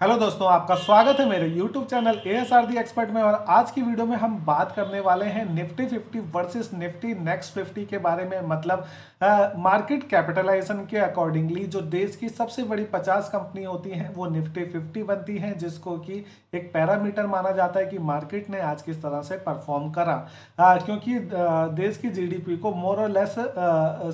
Hello दोस्तों, आपका स्वागत है मेरे YouTube चैनल ASR दी एक्सपर्ट में। और आज की वीडियो में हम बात करने वाले हैं निफ्टी 50 वर्सेस निफ्टी नेक्स्ट 50 के बारे में। मतलब मार्केट कैपिटलाइजेशन के अकॉर्डिंगली जो देश की सबसे बड़ी 50 कंपनी होती हैं वो निफ्टी 50 बनती हैं, जिसको कि एक पैरामीटर माना जाता है कि मार्केट ने आज किस तरह से परफॉर्म करा। क्योंकि देश की जीडीपी को मोर और लेस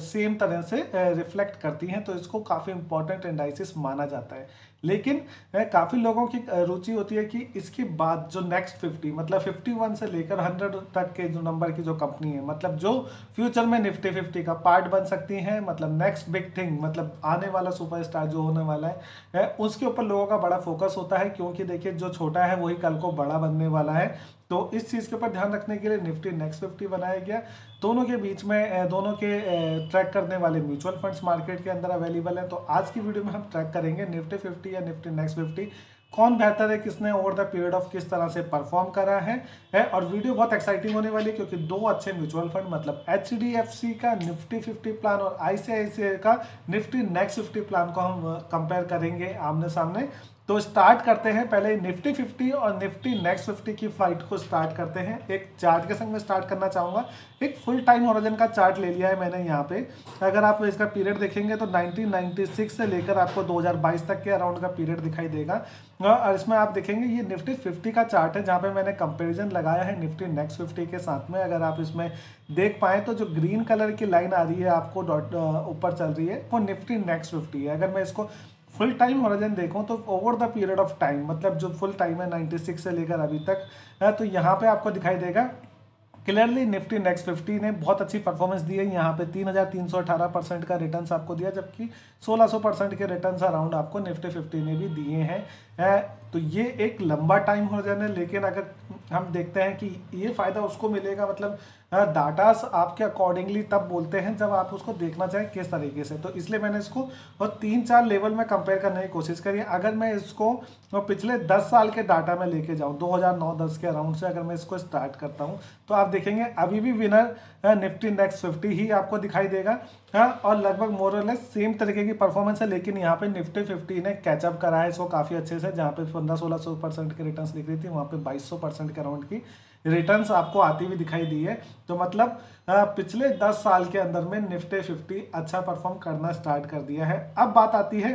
सेम तरह से रिफ्लेक्ट करती हैं, तो इसको काफ़ी इंपॉर्टेंट इंडाइसिस माना जाता है। लेकिन काफ़ी लोगों की रुचि होती है कि इसके बाद जो नेक्स्ट 50 मतलब 51 से लेकर 100 तक के जो नंबर की जो कंपनी है, मतलब जो फ्यूचर में निफ्टी 50 का पार्ट बन सकती हैं, मतलब नेक्स्ट बिग थिंग, मतलब आने वाला सुपरस्टार जो होने वाला है, उसके ऊपर लोगों का बड़ा फोकस होता है। क्योंकि देखिए, जो छोटा है वही कल को बड़ा बनने वाला है। तो इस चीज़ के ऊपर ध्यान रखने के लिए निफ्टी नेक्स्ट 50 बनाया गया। दोनों के बीच में दोनों के ट्रैक करने वाले म्यूचुअल फंड्स मार्केट के अंदर अवेलेबल है। तो आज की वीडियो में हम ट्रैक करेंगे निफ्टी 50 या निफ्टी नेक्स्ट 50, कौन बेहतर है, किसने ओवर द पीरियड ऑफ किस तरह से परफॉर्म करा है। और वीडियो बहुत एक्साइटिंग होने वाली है क्योंकि दो अच्छे म्यूचुअल फंड, मतलब HDFC का निफ्टी 50 प्लान और ICICI का निफ्टी नेक्स्ट 50 प्लान को हम कंपेयर करेंगे आमने सामने। तो स्टार्ट करते हैं, पहले निफ्टी 50 और निफ्टी नेक्स्ट 50 की फाइट को स्टार्ट करते हैं। एक चार्ट के संग में स्टार्ट करना चाहूँगा। एक फुल टाइम होराइजन का चार्ट ले लिया है मैंने यहाँ पे। अगर आप इसका पीरियड देखेंगे तो 1996 से लेकर आपको 2022 तक के अराउंड का पीरियड दिखाई देगा। और इसमें आप देखेंगे ये निफ्टी 50 का चार्ट है, जहाँ पे मैंने कंपैरिजन लगाया है निफ्टी नेक्स्ट 50 के साथ में। अगर आप इसमें देख पाए तो जो ग्रीन कलर की लाइन आ रही है आपको डॉट ऊपर चल रही है, वो निफ्टी नेक्स्ट 50 है। अगर मैं इसको फुल टाइम होराइजन देखूं तो over the period of time, मतलब जो फुल टाइम है 96 से लेकर अभी तक, तो यहाँ पे आपको दिखाई देगा क्लियरली निफ्टी नेक्स्ट 50 ने बहुत अच्छी परफॉर्मेंस दी है। यहाँ पे 3318% का रिटर्न्स आपको दिया, जबकि 1600% के रिटर्न्स अराउंड आपको निफ्टी 50 ने भी दिए हैं। तो ये एक लंबा टाइम हो जाना है। लेकिन अगर हम देखते हैं कि ये फायदा उसको मिलेगा, मतलब डाटास आपके अकॉर्डिंगली तब बोलते हैं जब आप उसको देखना चाहें किस तरीके से। तो इसलिए मैंने इसको और 3-4 लेवल में कंपेयर करने की कोशिश करी। अगर मैं इसको पिछले 10 साल के डाटा में लेके जाऊं, 2009-10 के अराउंड से अगर मैं इसको स्टार्ट करता हूं, तो आप देखेंगे अभी भी विनर निफ्टी नेक्स्ट 50 ही आपको दिखाई देगा। और लगभग मोर और लेस सेम तरीके की परफॉर्मेंस है। लेकिन यहाँ पे निफ्टी 50 ने कैचअप करा है इसको काफ़ी अच्छे से। जहाँ पे 1500-1600% के रिटर्न्स दिख रही थी, वहाँ पे 2200% के अराउंड की रिटर्न्स आपको आती हुई दिखाई दी है। तो मतलब पिछले 10 साल के अंदर में निफ्टी 50 अच्छा परफॉर्म करना स्टार्ट कर दिया है। अब बात आती है,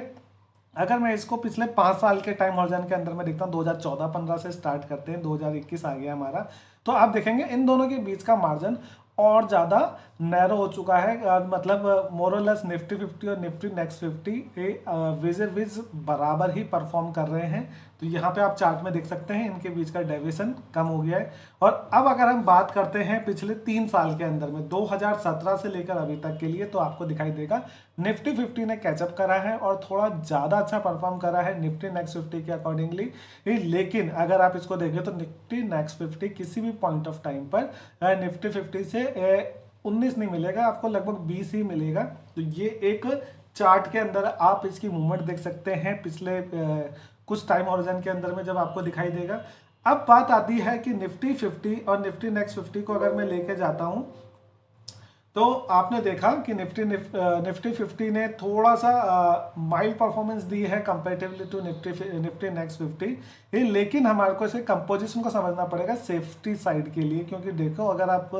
अगर मैं इसको पिछले 5 साल के टाइम हॉरिजॉन के अंदर में देखता हूँ, 2014-15 से स्टार्ट करते हैं, 2021 आ गया हमारा, तो आप देखेंगे इन दोनों के बीच का मार्जिन और ज़्यादा नैरो हो चुका है। मतलब मोरलेस निफ्टी 50 और निफ्टी नेक्स्ट 50 विज विज बराबर ही परफॉर्म कर रहे हैं। तो यहाँ पे आप चार्ट में देख सकते हैं इनके बीच का डेविएशन कम हो गया है। और अब अगर हम बात करते हैं पिछले 3 साल के अंदर में, 2017 से लेकर अभी तक के लिए, तो आपको दिखाई देगा निफ्टी 50 ने कैचअप करा है और थोड़ा ज़्यादा अच्छा परफॉर्म करा है निफ्टी नेक्स्ट 50 के अकॉर्डिंगली। लेकिन अगर आप इसको देखें तो निफ्टी नेक्स्ट 50 किसी भी पॉइंट ऑफ टाइम पर निफ्टी 50 से 19 नहीं मिलेगा, आपको लगभग 20 ही मिलेगा। तो ये एक चार्ट के अंदर आप इसकी मूवमेंट देख सकते हैं पिछले कुछ टाइम हॉरिजन के अंदर में, जब आपको दिखाई देगा। अब बात आती है कि निफ्टी 50 और निफ्टी नेक्स्ट 50 को अगर मैं लेके जाता हूं, तो आपने देखा कि निफ्टी 50 ने थोड़ा सा माइल्ड परफॉर्मेंस दी है कंपेरेटिवली टू निफ्टी नेक्स्ट 50। लेकिन हमारे को इसे कंपोजिशन को समझना पड़ेगा सेफ्टी साइड के लिए। क्योंकि देखो, अगर आप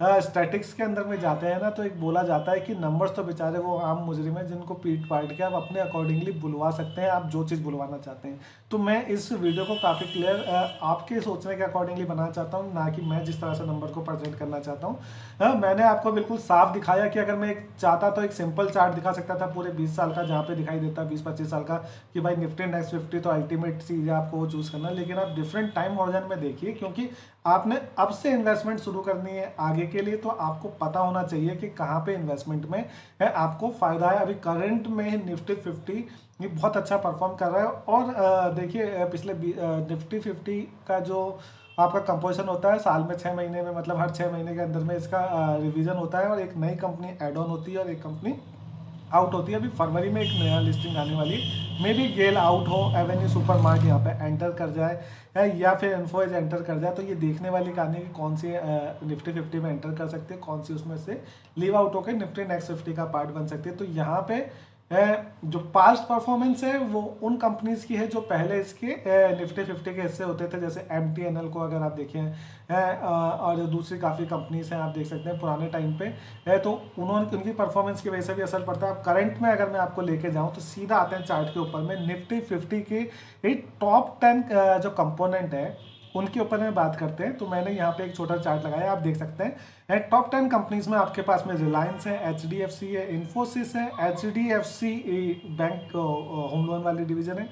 स्टैटिक्स के अंदर में जाते हैं ना, तो एक बोला जाता है कि नंबर्स तो बेचारे वो आम मुजरिम है जिनको पीट पाट के आप अपने अकॉर्डिंगली बुलवा सकते हैं, आप जो चीज़ बुलवाना चाहते हैं। तो मैं इस वीडियो को काफ़ी क्लियर आपके सोचने के अकॉर्डिंगली बनाना चाहता हूँ, ना कि मैं जिस तरह से नंबर को प्रेजेंट करना चाहता हूँ। मैंने आपको बिल्कुल साफ दिखाया कि अगर मैं एक चाहता तो एक सिंपल चार्ट दिखा सकता था पूरे 20 साल का, जहाँ पे दिखाई देता 20-25 साल का कि भाई निफ्टी नेक्स्ट 50 तो अल्टीमेट चीज़ है, आपको वो चूज़ करना। लेकिन आप डिफरेंट टाइम हॉरिजन में देखिए, क्योंकि आपने अब से इन्वेस्टमेंट शुरू करनी है आगे के लिए, तो आपको पता होना चाहिए कि कहाँ पे इन्वेस्टमेंट में है आपको फायदा है। अभी करंट में निफ्टी 50 ये बहुत अच्छा परफॉर्म कर रहा है। और देखिए, पिछले निफ्टी 50 का जो आपका कंपोजिशन होता है साल में 6 महीने में, मतलब हर 6 महीने के अंदर में इसका रिवीजन होता है और एक नई कंपनी एड ऑन होती है और एक कंपनी आउट होती है। अभी फरवरी में एक नया लिस्टिंग आने वाली है, मे बी गेल आउट हो, एवेन्यू सुपर मार्ट यहाँ पे एंटर कर जाए या फिर इन्फोएज एंटर कर जाए। तो ये देखने वाली कहानी है कि कौन सी निफ्टी 50 में एंटर कर सकते हैं, कौन सी उसमें से लीव आउट होकर निफ्टी नेक्स्ट 50 का पार्ट बन सकती है। तो यहाँ पे जो पास्ट परफॉर्मेंस है वो उन कंपनीज की है जो पहले इसके निफ्टी 50 के हिस्से होते थे, जैसे MTNL को अगर आप देखें और दूसरी काफ़ी कंपनीज हैं आप देख सकते हैं पुराने टाइम पे तो उन्होंने उनकी परफॉर्मेंस की वजह से भी असर पड़ता है। अब करंट में अगर मैं आपको लेके जाऊं तो सीधा आते हैं चार्ट के ऊपर में निफ्टी 50 के टॉप 10 जो कंपोनेंट है उनके ऊपर में बात करते हैं। तो मैंने यहाँ पे एक छोटा चार्ट लगाया, आप देख सकते हैं टॉप 10 कंपनीज में आपके पास में रिलायंस है, HDFC है, इन्फोसिस है, HDFC बैंक होम लोन वाली डिवीजन है,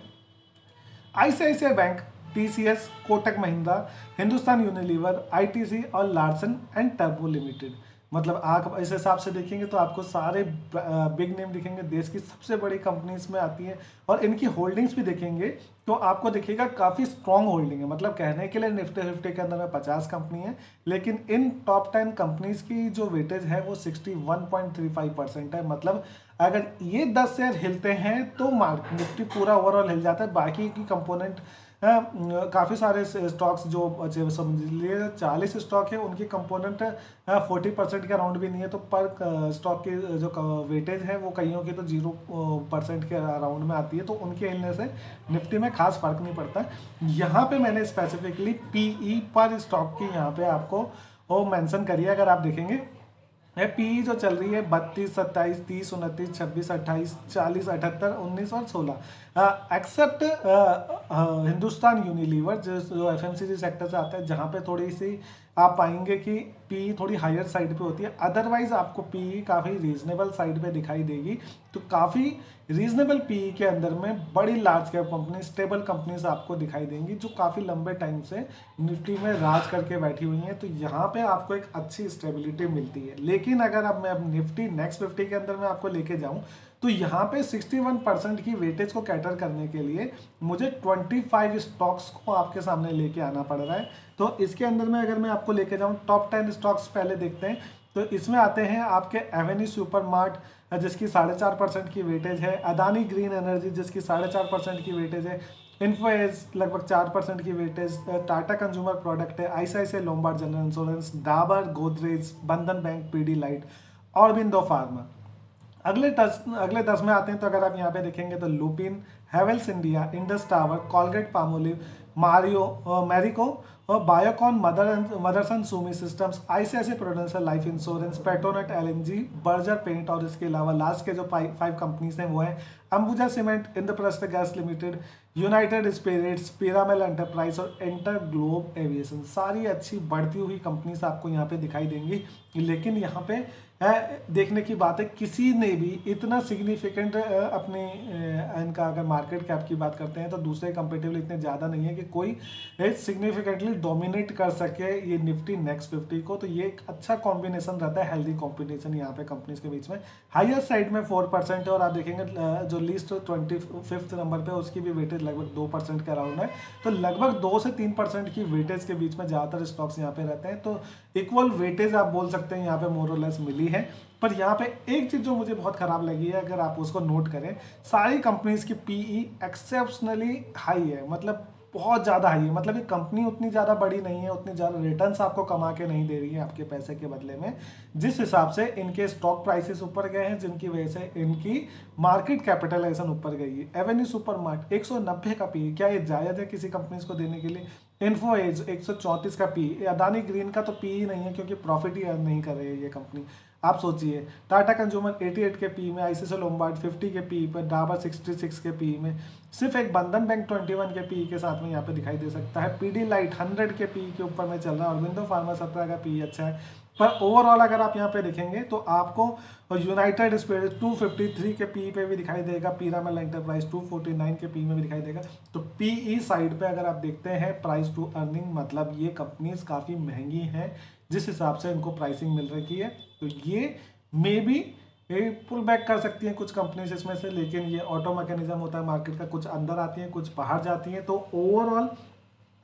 ICICI bank, TCS, Kotak Mahindra, Hindustan Unilever, ITC और लार्सन एंड टर्बो लिमिटेड। मतलब आप इस हिसाब से देखेंगे तो आपको सारे बिग नेम दिखेंगे, देश की सबसे बड़ी कंपनीज में आती हैं और इनकी होल्डिंग्स भी देखेंगे तो आपको दिखेगा काफ़ी स्ट्रॉन्ग होल्डिंग है। मतलब कहने के लिए निफ्टी 50 के अंदर में 50 कंपनी है, लेकिन इन टॉप 10 कंपनीज की जो वेटेज है वो 61.35% है। मतलब अगर ये 10 शेयर हिलते हैं तो निफ्टी पूरा ओवरऑल हिल जाता है। बाकी की कंपोनेंट काफ़ी सारे स्टॉक्स जो समझ लीजिए 40 स्टॉक है उनकी कंपोनेंट 40% के अराउंड भी नहीं है, तो पर स्टॉक की जो वेटेज है वो कईयों की तो 0% के अराउंड में आती है, तो उनके हिलने से निफ्टी में खास फर्क नहीं पड़ता। यहाँ पे मैंने स्पेसिफिकली PE पर स्टॉक की यहाँ पे आपको वो मेंशन करी है। अगर आप देखेंगे PE जो चल रही है 32, 27, 30, 29, 26, 28, 40, 78, 19 और 16 एक्सेप्ट हिंदुस्तान यूनिलीवर जो FMCG सेक्टर से आता है, जहाँ पे थोड़ी सी आप पाएंगे कि PE थोड़ी हायर साइड पे होती है। अदरवाइज आपको PE काफ़ी रीजनेबल साइड पे दिखाई देगी। तो काफ़ी रीजनेबल PE के अंदर में बड़ी large cap company, stable companies आपको दिखाई देंगी जो काफ़ी लंबे टाइम से निफ्टी में राज करके बैठी हुई हैं। तो यहाँ पे आपको एक अच्छी स्टेबिलिटी मिलती है। लेकिन अगर अब मैं निफ्टी नेक्स्ट 50 के अंदर में आपको लेके जाऊँ तो यहाँ पे 61% की वेटेज को कैटर करने के लिए मुझे 25 स्टॉक्स को आपके सामने लेके आना पड़ रहा है। तो इसके अंदर में अगर मैं आपको लेके जाऊँ टॉप 10 स्टॉक्स पहले देखते हैं। तो इसमें आते हैं आपके एवेन्यू सुपरमार्ट जिसकी 4.5% की वेटेज है, अदानी ग्रीन एनर्जी जिसकी 4.5% की वेटेज है, इन्फो एज लगभग 4% की वेटेज, टाटा कंज्यूमर प्रोडक्ट है, ICICI Lombard general insurance, Dabur, Godrej, बंधन बैंक, पीडीलाइट, ऑरबिंदो फार्मा। अगले 10 में आते हैं तो अगर आप यहाँ पे देखेंगे तो Lupin, Havells India, Indus Tower, Colgate Palmolive, Marico और Biocon, Motherson Sumi Systems, ICICI Prudential Life Insurance, Petronet LNG, Berger Paint और इसके अलावा लास्ट के जो 5 कंपनीज हैं वो हैं Ambuja cement, Indraprastha gas limited, united spirits, Piramal enterprise और एंटर ग्लोब एविएशन। सारी अच्छी बढ़ती हुई कंपनीज आपको यहाँ पे दिखाई देंगी। लेकिन यहाँ पे देखने की बात है किसी ने भी इतना सिग्निफिकेंट अपने इनका अगर मार्केट कैप की बात करते हैं तो दूसरे कंपेटिवली इतने ज़्यादा नहीं है कि कोई सिग्निफिकेंटली डोमिनेट कर सके ये निफ्टी नेक्स्ट 50 को। तो ये एक अच्छा कॉम्बिनेशन रहता है, हेल्दी कॉम्बिनेशन यहाँ पे कंपनीज के बीच में। हायर साइड में 4% है और आप देखेंगे जो लिस्ट 25th नंबर पे उसकी भी वेटेज लगभग 2% के अराउंड है। तो लगभग 2 से 3% की वेटेज के बीच में ज़्यादातर स्टॉक्स यहाँ पे रहते हैं। तो इक्वल वेटेज आप बोल सकते हैं यहाँ पे मोर और लेस मिली है। पर यहाँ पे एक चीज जो मुझे बहुत खराब लगी है, अगर आप उसको नोट करें, सारी कंपनीज की PE एक्सेप्शनली हाई है, मतलब बहुत ज़्यादा हाई है। मतलब ये कंपनी उतनी ज़्यादा बड़ी नहीं है, उतनी ज़्यादा रिटर्न्स आपको कमा के नहीं दे रही है आपके पैसे के बदले में, जिस हिसाब से इनके स्टॉक प्राइसेस ऊपर गए हैं, जिनकी वजह से इनकी मार्केट कैपिटलाइजेशन ऊपर गई है। एवेन्यू सुपरमार्ट 190 का PE, क्या ये जायज़ है किसी कंपनीज को देने के लिए? इन्फो एज 134 का PE, अदानी ग्रीन का तो PE नहीं है क्योंकि प्रॉफिट ही अर्न नहीं कर रही है ये कंपनी। आप सोचिए, टाटा कंज्यूमर 88 के PE में, ICICI लोम्बार्ड 50 के PE पर, डाबर 66 के PE में, सिर्फ एक बंधन बैंक 21 के PE के साथ में यहाँ पे दिखाई दे सकता है। पीडीलाइट 100 के PE के ऊपर में चल रहा है और विंडो फार्मा 17 का PE अच्छा है। पर ओवरऑल अगर आप यहाँ पे देखेंगे तो आपको यूनाइटेड स्पिरिट 253 के PE पे भी दिखाई देगा, पिरामिल एंटरप्राइज 249 के PE में भी दिखाई देगा। तो PE साइड पे अगर आप देखते हैं प्राइस टू अर्निंग, मतलब ये कंपनीज काफ़ी महंगी हैं जिस हिसाब से इनको प्राइसिंग मिल रही है। तो ये मे बी पुल बैक कर सकती हैं कुछ कंपनीज इसमें से, लेकिन ये ऑटो मैकेनिज्म होता है मार्केट का, कुछ अंदर आती हैं कुछ बाहर जाती हैं। तो ओवरऑल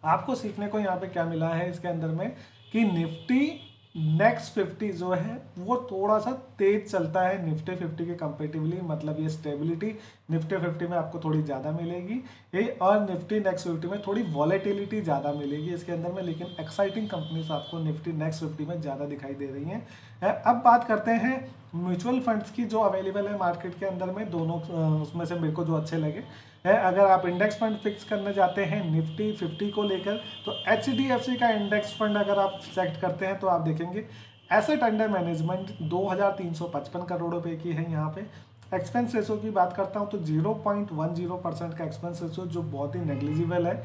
आपको सीखने को यहाँ पे क्या मिला है इसके अंदर में कि निफ्टी नेक्स्ट 50 जो है वो थोड़ा सा तेज चलता है निफ्टी 50 के कंपेटिवली, मतलब ये स्टेबिलिटी निफ्टी 50 में आपको थोड़ी ज़्यादा मिलेगी ये, और निफ्टी नेक्स्ट 50 में थोड़ी वॉलेटिलिटी ज़्यादा मिलेगी इसके अंदर में, लेकिन एक्साइटिंग कंपनीज आपको निफ्टी नेक्स्ट 50 में ज़्यादा दिखाई दे रही हैं। अब बात करते हैं म्यूचुअल फंड्स की जो अवेलेबल है मार्केट के अंदर में, दोनों उसमें से मेरे को जो अच्छे लगे है। अगर आप इंडेक्स फंड फिक्स करने जाते हैं निफ्टी 50 को लेकर, तो HDFC का इंडेक्स फंड अगर आप सेलेक्ट करते हैं तो आप देखेंगे एसेट अंडर मैनेजमेंट 2355 करोड़ रुपए की है यहाँ पे। एक्सपेंस रेशो की बात करता हूँ तो 0.10% का एक्सपेंस रेशो, जो बहुत ही नेग्लिजिबल है,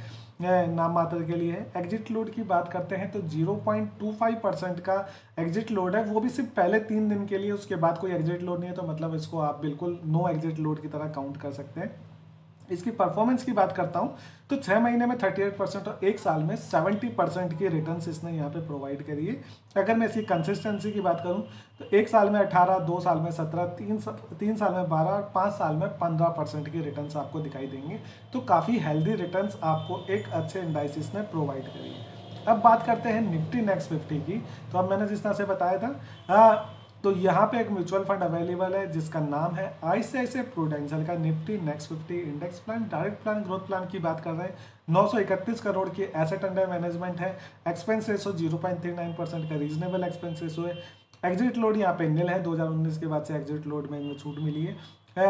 नाम मात्र के लिए है। एग्जिट लोड की बात करते हैं तो 0.25% का एग्जिट लोड है, वो भी सिर्फ पहले 3 दिन के लिए, उसके बाद कोई एग्जिट लोड नहीं है, तो मतलब इसको आप बिल्कुल नो एग्जिट लोड की तरह काउंट कर सकते हैं। इसकी परफॉर्मेंस की बात करता हूँ तो 6 महीने में 38% और 1 साल में 70% की रिटर्न्स इसने यहाँ पे प्रोवाइड करी है। अगर मैं इसकी कंसिस्टेंसी की बात करूँ तो 1 साल में 18, 2 साल में 17, 3 साल में 12 और 5 साल में 15% की रिटर्न्स आपको दिखाई देंगे। तो काफ़ी हेल्दी रिटर्न्स आपको एक अच्छे इंडाइसिस ने प्रोवाइड करी है। अब बात करते हैं निफ्टी नेक्स्ट 50 की। तो अब मैंने जिस तरह से बताया था, तो यहाँ पे एक म्यूचुअल फंड अवेलेबल है जिसका नाम है ICICI प्रूडेंशियल का Nifty next 50 index plan direct plan growth plan की बात कर रहे हैं। 931 करोड़ की एसेट अंडर मैनेजमेंट है। एक्सपेंस रेशो 0.39% का रीजनेबल एक्सपेंस रेशो है। एग्जिट लोड यहाँ पे निल है, 2019 के बाद से एग्जिट लोड में इनमें छूट मिली है।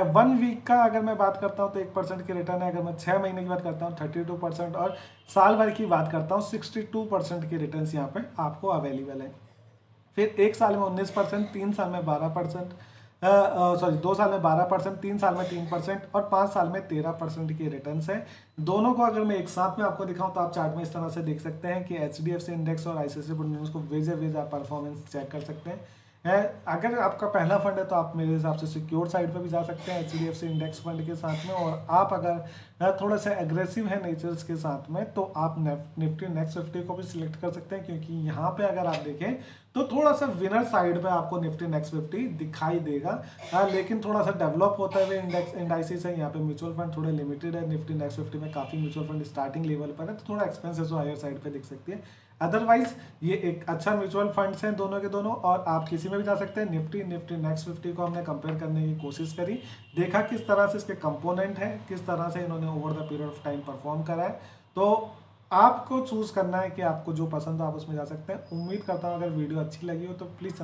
1 वीक का अगर मैं बात करता हूँ तो 1% की रिटर्न है। अगर मैं 6 महीने की बात करता हूँ 32%, और साल भर की बात करता हूँ 62% की रिटर्न यहाँ पे आपको अवेलेबल है। फिर 1 साल में 19%, 3 साल में 12%, सॉरी 2 साल में 12%, 3 साल में 3% और 5 साल में 13% की रिटर्न्स है। दोनों को अगर मैं एक साथ में आपको दिखाऊं तो आप चार्ट में इस तरह से देख सकते हैं कि HDFC इंडेक्स और ICICI प्रूडेंशियल को वेज आप परफॉर्मेंस चेक कर सकते हैं। अगर आपका पहला फंड है तो आप मेरे हिसाब से सिक्योर साइड पे भी जा सकते हैं HDFC इंडेक्स फंड के साथ में, और आप अगर थोड़ा सा एग्रेसिव है नेचर्स के साथ में तो आप निफ्टी नेक्स्ट 50 को भी सिलेक्ट कर सकते हैं, क्योंकि यहाँ पे अगर आप देखें तो थोड़ा सा विनर साइड पे आपको निफ्टी नेक्स्ट 50 दिखाई देगा। लेकिन थोड़ा सा डेवलप होता है इंडेक्स इंडाइसिस है, यहाँ पे म्यूचुअल फंड थोड़े लिमिटेड है। निफ्टी नेक्स्ट 50 में काफ़ी म्यूचुअल फंड स्टार्टिंग लेवल पर है, तो थोड़ा एक्सपेंसेस हायर साइड पे दिख सकती है। अदरवाइज ये एक अच्छा म्यूचुअल फंड्स हैं दोनों के दोनों, और आप किसी में भी जा सकते हैं। निफ्टी नेक्स्ट 50 को हमने कंपेयर करने की कोशिश करी, देखा किस तरह से इसके कंपोनेंट हैं, किस तरह से इन्होंने over the period of time perform करा है। तो आपको चूज करना है कि आपको जो पसंद हो आप उसमें जा सकते हैं। उम्मीद करता हूँ अगर वीडियो अच्छी लगी हो तो प्लीज़